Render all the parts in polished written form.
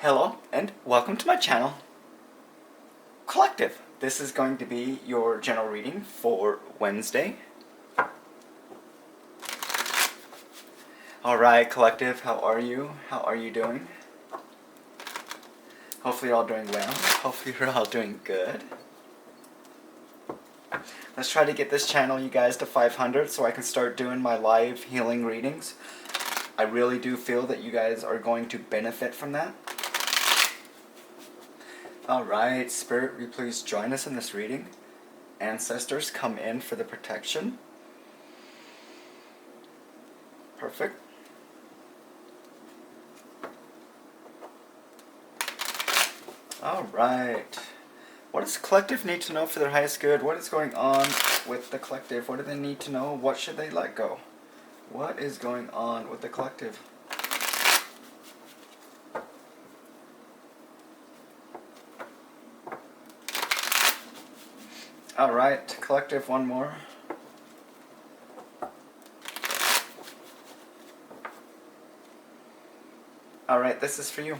Hello and welcome to my channel, Collective. This is going to be your general reading for Wednesday. Alright, Collective, how are you? How are you doing? Hopefully you're all doing well. Hopefully you're all doing good. Let's try to get this channel, you guys, to 500 so I can start doing my live healing readings. I really do feel that you guys are going to benefit from that. Alright, Spirit, will you please join us in this reading? Ancestors, come in for the protection. Perfect. Alright. What does Collective need to know for their highest good? What is going on with the Collective? What do they need to know? What should they let go? What is going on with the Collective? Alright, Collective, one more. Alright, this is for you.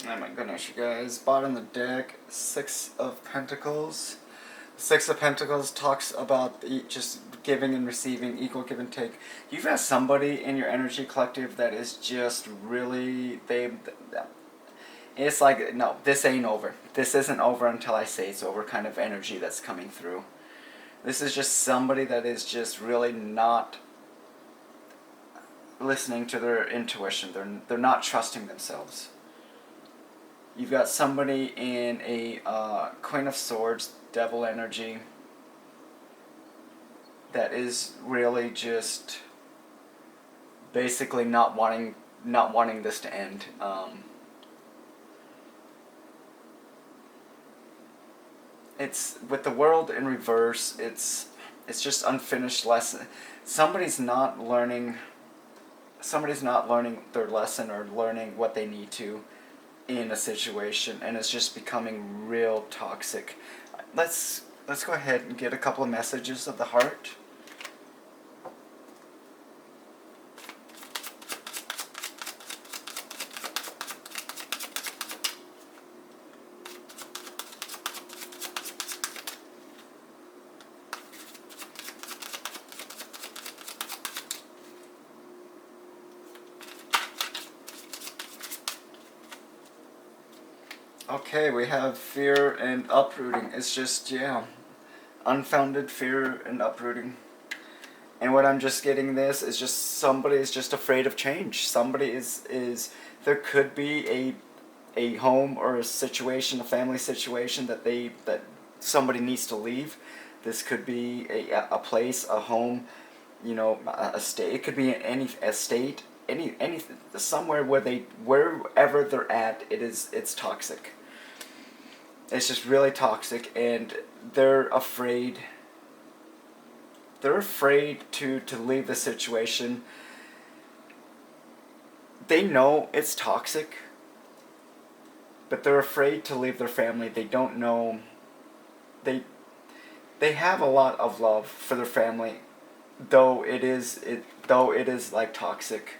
Oh my goodness, you guys. Bottom of the deck, Six of Pentacles. Six of Pentacles talks about just giving and receiving, equal give and take. You've got somebody in your energy collective that is just really, it's like, no, this ain't over. This isn't over until I say it's over kind of energy that's coming through. This is just somebody that is just really not listening to their intuition. They're not trusting themselves. You've got somebody in a Queen of Swords, Devil energy, that is really just basically not wanting this to end. It's with the World in reverse. It's just unfinished lesson. Somebody's not learning their lesson or learning what they need to in a situation, and it's just becoming real toxic. Let's go ahead and get a couple of messages of the heart. Okay, we have fear and uprooting. It's just, yeah, unfounded fear and uprooting. And what I'm just getting this is just somebody is just afraid of change. Somebody is there could be a home or a situation, a family situation that somebody needs to leave. This could be a place, a home, you know, a state. It could be any estate, any somewhere wherever they're at. It's toxic. It's just really toxic, and they're afraid. They're afraid to leave the situation. They know it's toxic, but they're afraid to leave their family. They don't know. They have a lot of love for their family, though it is like toxic,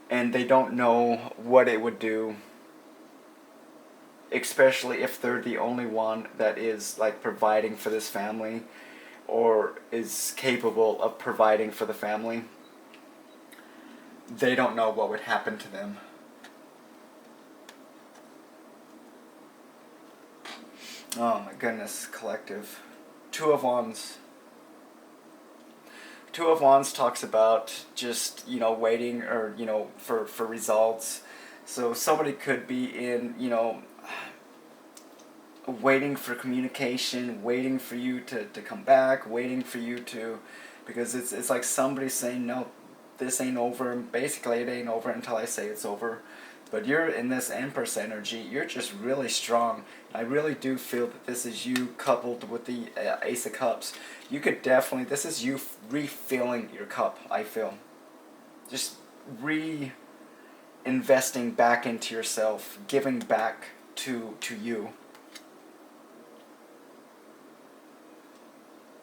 and they don't know what it would do. Especially if they're the only one that is like providing for this family or is capable of providing for the family. They don't know what would happen to them. Oh my goodness, Collective. Two of Wands. Two of Wands talks about just, you know, waiting or, you know, for results. So somebody could be in, you know, waiting for communication, waiting for you to come back, waiting for you to, because it's like somebody saying, no, this ain't over. Basically, it ain't over until I say it's over. But you're in this Empress energy. You're just really strong. I really do feel that this is you coupled with the Ace of Cups. You could definitely, this is you refilling your cup, I feel. Just reinvesting back into yourself, giving back to you.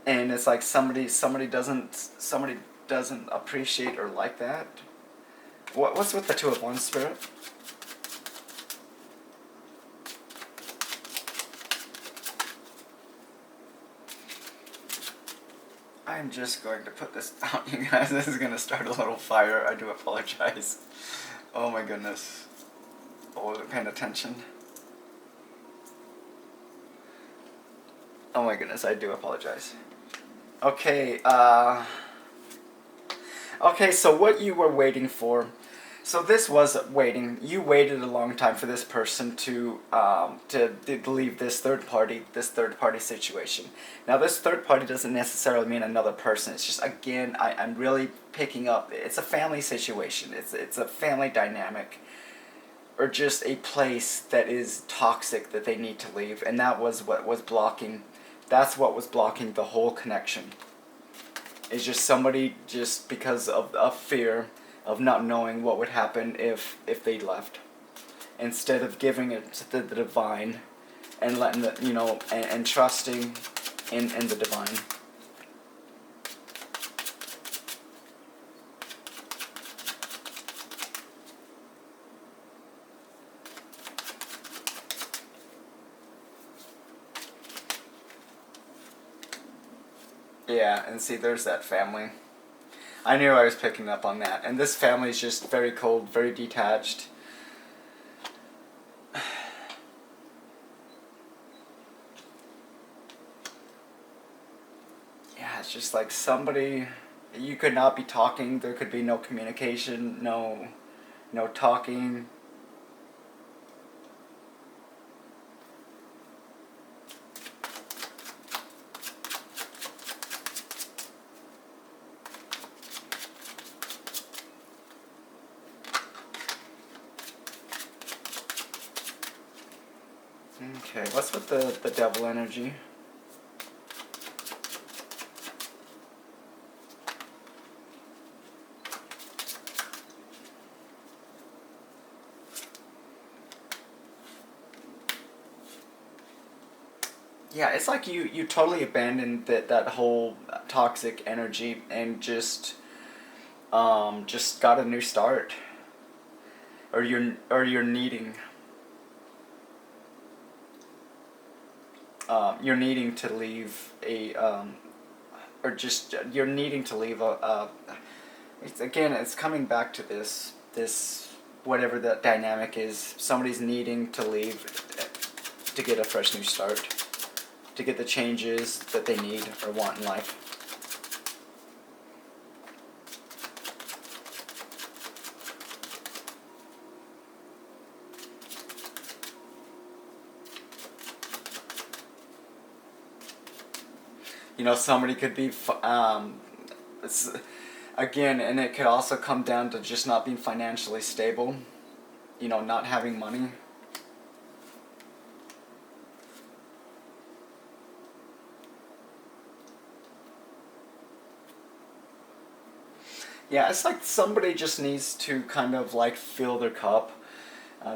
And it's like somebody doesn't appreciate or like that. What's with the Two of Wands, Spirit? I'm just going to put this out, you guys. This is going to start a little fire. I do apologize. Oh my goodness. I wasn't paying attention. Oh my goodness, I do apologize. Okay, okay, so what you were waiting for. So this was waiting. You waited a long time for this person to leave this third party situation. Now this third party doesn't necessarily mean another person. It's just, again, I'm really picking up. It's a family situation. It's a family dynamic, or just a place that is toxic that they need to leave, and that was what was blocking. That's what was blocking the whole connection. It's just somebody, just because of fear of not knowing what would happen if they left, instead of giving it to the divine and letting the, and trusting in the divine. Yeah, and see, there's that family. I knew I was picking up on that. And this family is just very cold, very detached. Yeah, it's just like somebody, you could not be talking, there could be no communication, no talking. Okay, what's with the devil energy? Yeah, it's like you totally abandoned that whole toxic energy and just got a new start. Or you're needing you're needing to leave or just you're needing to leave it's coming back to this whatever that dynamic is. Somebody's needing to leave to get a fresh new start, to get the changes that they need or want in life. Somebody could be again, and it could also come down to just not being financially stable, not having money. Yeah, it's like somebody just needs to kind of like fill their cup.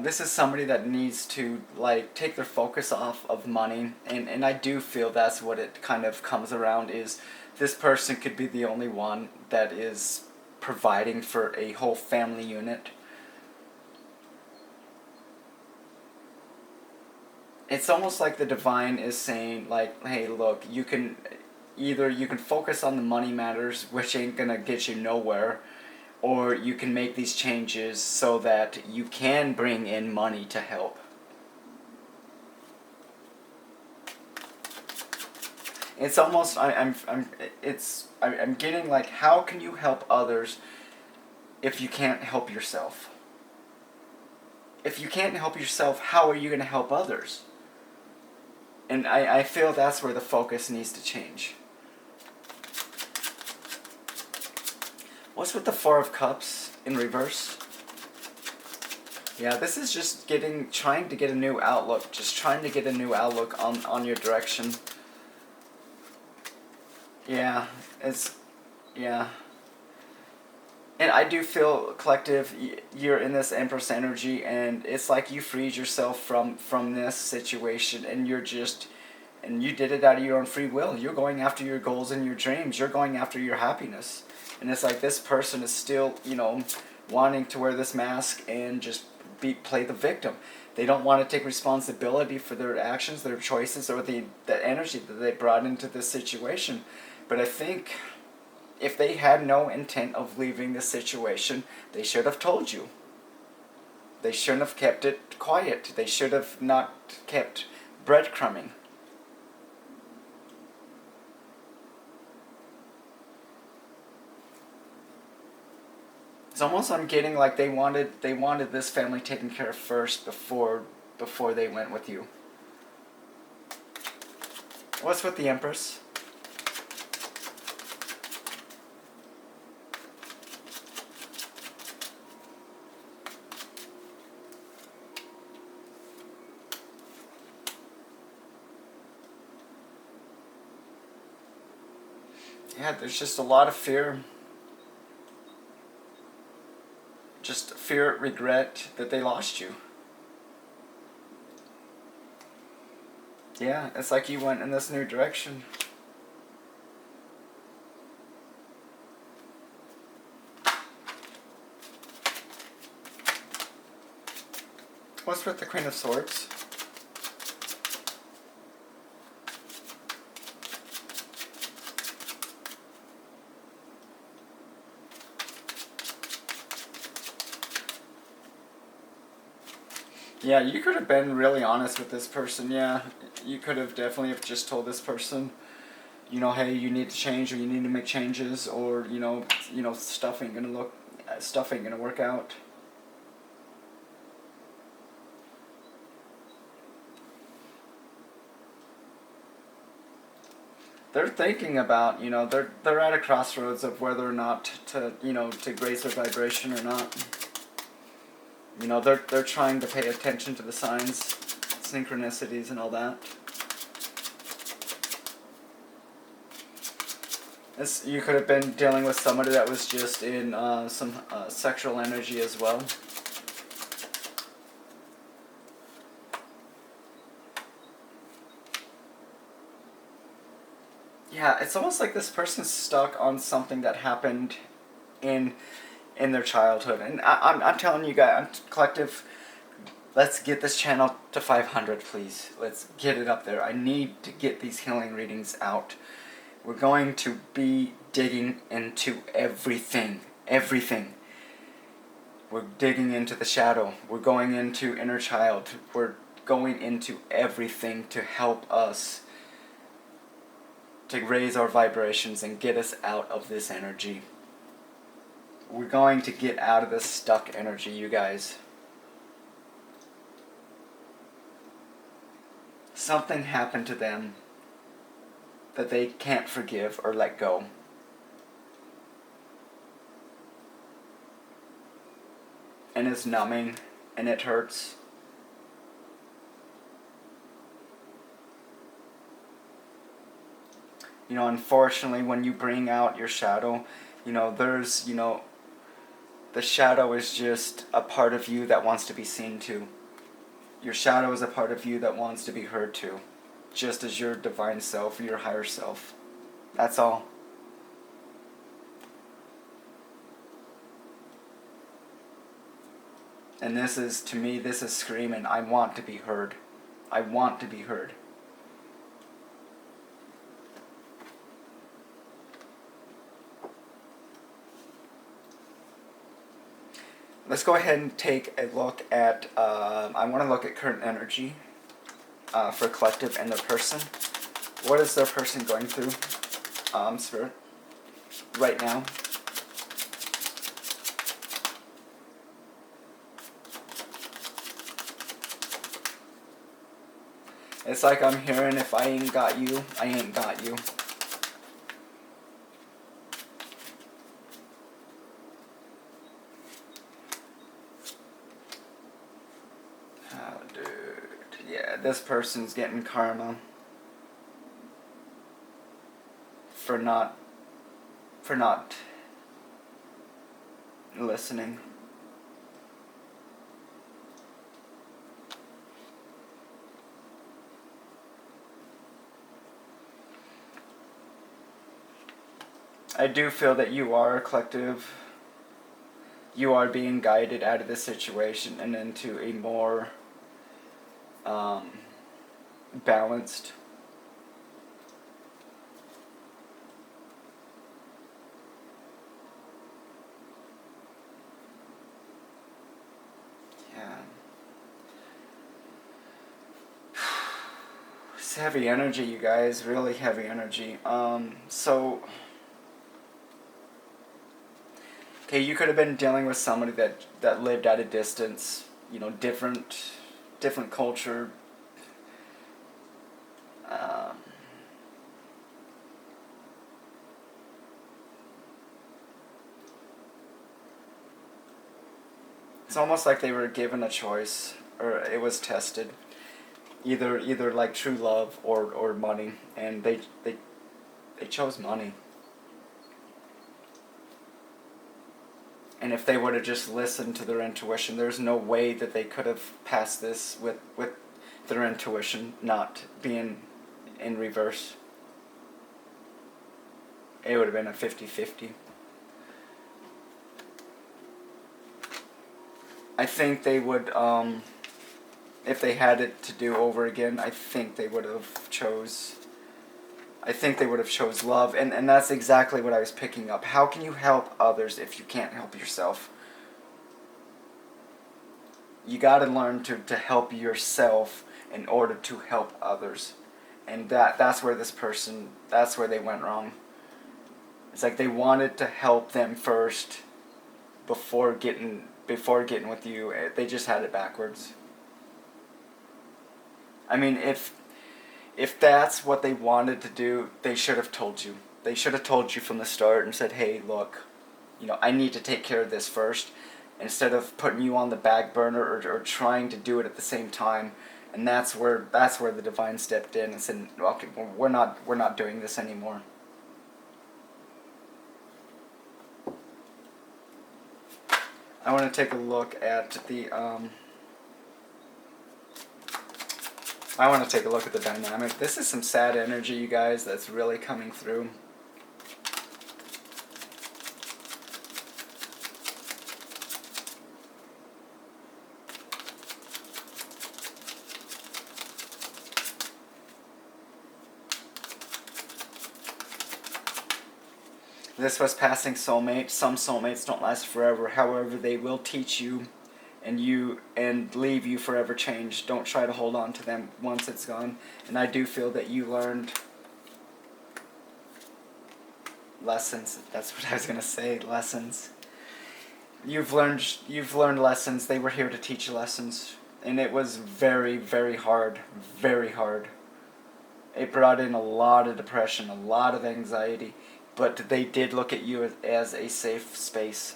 This is somebody that needs to like take their focus off of money, and I do feel that's what it kind of comes around, is this person could be the only one that is providing for a whole family unit. It's almost like the divine is saying like, hey, look, you can focus on the money matters, which ain't gonna get you nowhere, or you can make these changes so that you can bring in money to help. It's almost I'm getting like, how can you help others if you can't help yourself? If you can't help yourself, how are you going to help others? And I feel that's where the focus needs to change. What's with the Four of Cups in reverse? Yeah, this is just trying to get a new outlook. Just trying to get a new outlook on your direction. Yeah, yeah. And I do feel, collective, you're in this Empress energy, and it's like you freed yourself from this situation, and and you did it out of your own free will. You're going after your goals and your dreams. You're going after your happiness. And it's like this person is still, wanting to wear this mask and just play the victim. They don't want to take responsibility for their actions, their choices, or the energy that they brought into this situation. But I think if they had no intent of leaving the situation, they should have told you. They shouldn't have kept it quiet. They should have not kept breadcrumbing. It's almost, I'm getting like they wanted this family taken care of first before they went with you. What's with the Empress? Yeah, there's just a lot of fear. Just fear, regret that they lost you. Yeah, it's like you went in this new direction. What's with the Queen of Swords? Yeah, you could have been really honest with this person. Yeah, you could have definitely have just told this person, hey, you need to change, or you need to make changes, or stuff ain't gonna work out. They're thinking about, they're at a crossroads of whether or not to, to raise their vibration or not. They're trying to pay attention to the signs, synchronicities, and all that. You could have been dealing with somebody that was just in some sexual energy as well. Yeah, it's almost like this person's stuck on something that happened in their childhood. And I'm telling you guys, collective, let's get this channel to 500, please. Let's get it up there. I need to get these healing readings out. We're going to be digging into everything. Everything. We're digging into the shadow. We're going into inner child. We're going into everything to help us to raise our vibrations and get us out of this energy. We're going to get out of this stuck energy, you guys. Something happened to them that they can't forgive or let go. And it's numbing, and it hurts. Unfortunately, when you bring out your shadow, there's, the shadow is just a part of you that wants to be seen too. Your shadow is a part of you that wants to be heard too. Just as your divine self, your higher self. That's all. And to me, this is screaming, I want to be heard. I want to be heard. Let's go ahead and take a look at, I want to look at current energy for collective and their person. What is their person going through, Spirit, right now? It's like I'm hearing, if I ain't got you, I ain't got you. this person's getting karma for not listening. I do feel that you are a collective. You are being guided out of this situation and into a more balanced. Yeah. It's heavy energy, you guys. Really heavy energy. So. Okay, you could have been dealing with somebody that lived at a distance, different culture. Um, it's almost like they were given a choice, or it was tested, either like true love or money, and they chose money. And if they would have just listened to their intuition, there's no way that they could have passed this with their intuition not being in reverse. It would have been a 50-50. I think they would, if they had it to do over again, I think they would have chose love, and that's exactly what I was picking up. How can you help others if you can't help yourself? You gotta learn to help yourself in order to help others. And that's where that's where they went wrong. It's like they wanted to help them first before getting with you. They just had it backwards. I mean, if that's what they wanted to do, they should have told you. They should have told you from the start and said, "Hey, look, I need to take care of this first," instead of putting you on the back burner or trying to do it at the same time. And that's where the divine stepped in and said, "Okay, we're not doing this anymore." I want to take a look at the dynamic. This is some sad energy, you guys, that's really coming through. This was passing soulmate. Some soulmates don't last forever. However, they will teach you and leave you forever changed. Don't try to hold on to them once it's gone. And I do feel that you learned lessons. That's what I was gonna say. Lessons. You've learned lessons. They were here to teach you lessons, and it was very, very hard. Very hard. It brought in a lot of depression, a lot of anxiety. But they did look at you as a safe space,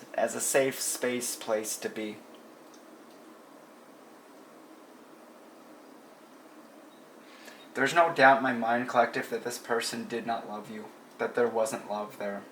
place to be. There's no doubt in my mind, collective, that this person did not love you, that there wasn't love there.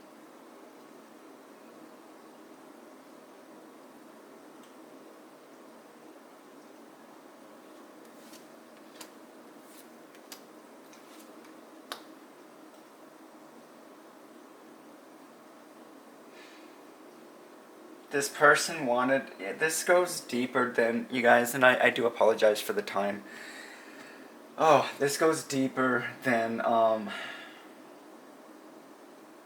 This person wanted, this goes deeper than, you guys, and I do apologize for the time. Oh, this goes deeper than,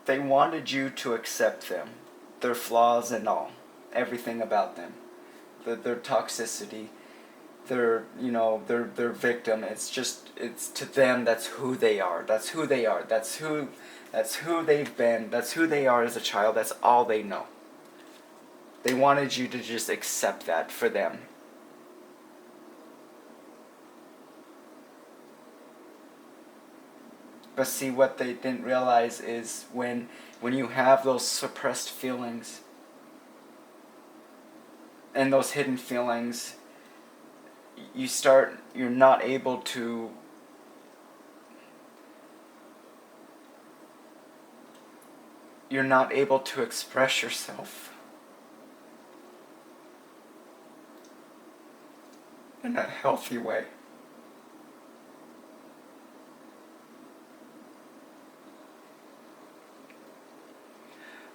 they wanted you to accept them, their flaws and all, everything about them, their toxicity, their victim. It's to them, that's who they are. That's who they are. That's who they've been. That's who they are as a child. That's all they know. They wanted you to just accept that for them. But see, what they didn't realize is when you have those suppressed feelings and those hidden feelings, you're not able to express yourself in a healthy way.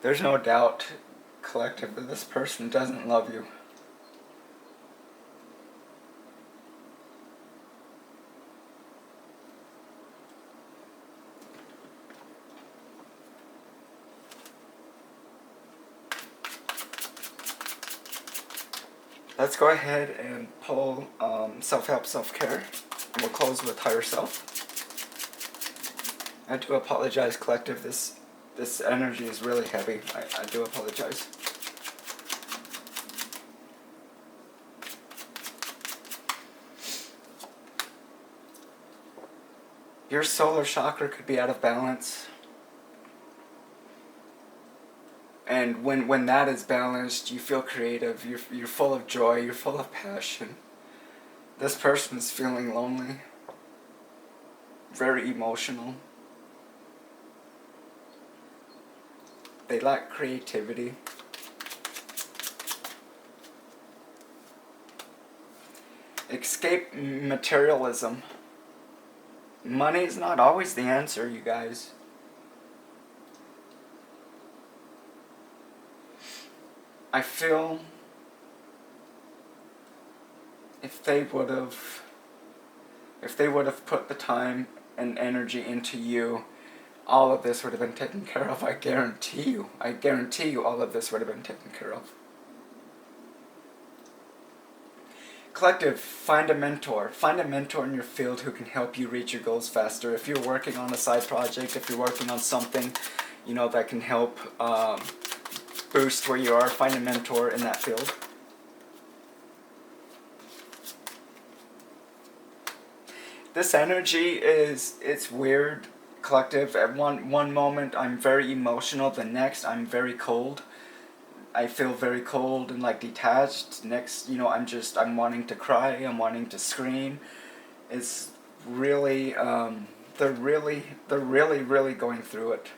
There's no doubt, collective, that this person doesn't love you. Let's go ahead and pull self-help, self-care. We'll close with higher self. I do apologize, collective. This energy is really heavy. I do apologize. Your solar chakra could be out of balance. And when that is balanced, you feel creative, you're full of joy, you're full of passion. This person is feeling lonely, very emotional. They lack creativity. Escape materialism. Money is not always the answer, you guys. I feel if they would have put the time and energy into you, all of this would have been taken care of. I guarantee you all of this would have been taken care of. Collective, find a mentor in your field who can help you reach your goals faster. If you're working on a side project, if you're working on something, that can help boost where you are, find a mentor in that field. This energy it's weird, collective. At one moment I'm very emotional, the next I'm very cold. I feel very cold and detached. Next, I'm wanting to cry, I'm wanting to scream. It's really, they're really going through it.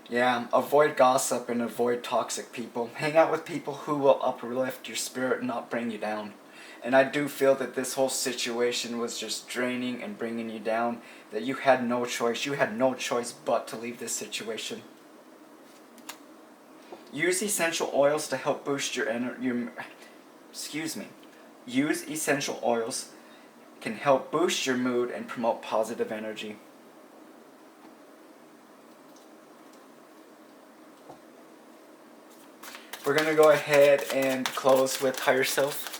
Yeah, avoid gossip and avoid toxic people. Hang out with people who will uplift your spirit and not bring you down. And I do feel that this whole situation was just draining and bringing you down, that you had no choice. You had no choice but to leave this situation. Use essential oils to help boost your Use essential oils can help boost your mood and promote positive energy. We're going to go ahead and close with higher self.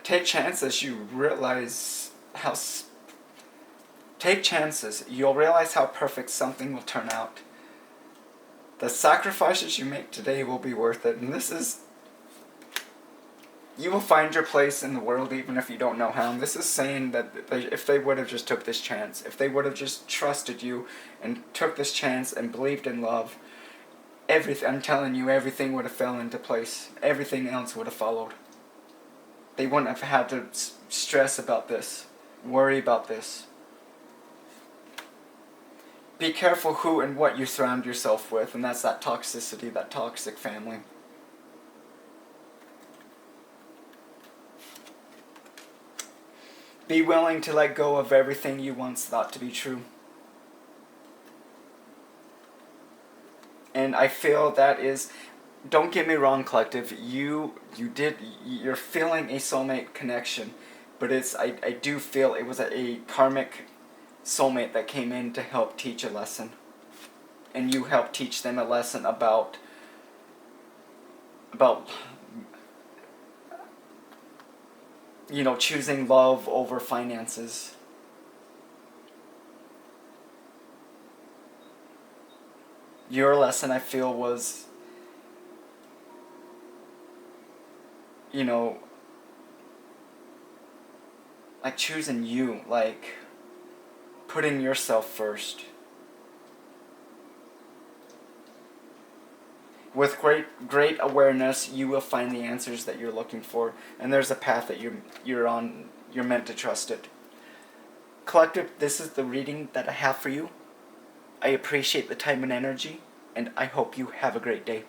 Take chances. Take chances. You'll realize how perfect something will turn out. The sacrifices you make today will be worth it. And you will find your place in the world even if you don't know how. And this is saying that if they would have just took this chance, if they would have just trusted you and took this chance and believed in love, I'm telling you, everything would have fell into place. Everything else would have followed. They wouldn't have had to stress about this, worry about this. Be careful who and what you surround yourself with, and that's that toxicity, that toxic family. Be willing to let go of everything you once thought to be true. And I feel that is, don't get me wrong, collective, you're feeling a soulmate connection, but I do feel it was a karmic soulmate that came in to help teach a lesson. And you helped teach them a lesson about choosing love over finances. Your lesson, I feel, was, like choosing you, like putting yourself first. With great awareness, you will find the answers that you're looking for, and there's a path that you're on. You're meant to trust it. Collective, this is the reading that I have for you. I appreciate the time and energy, and I hope you have a great day.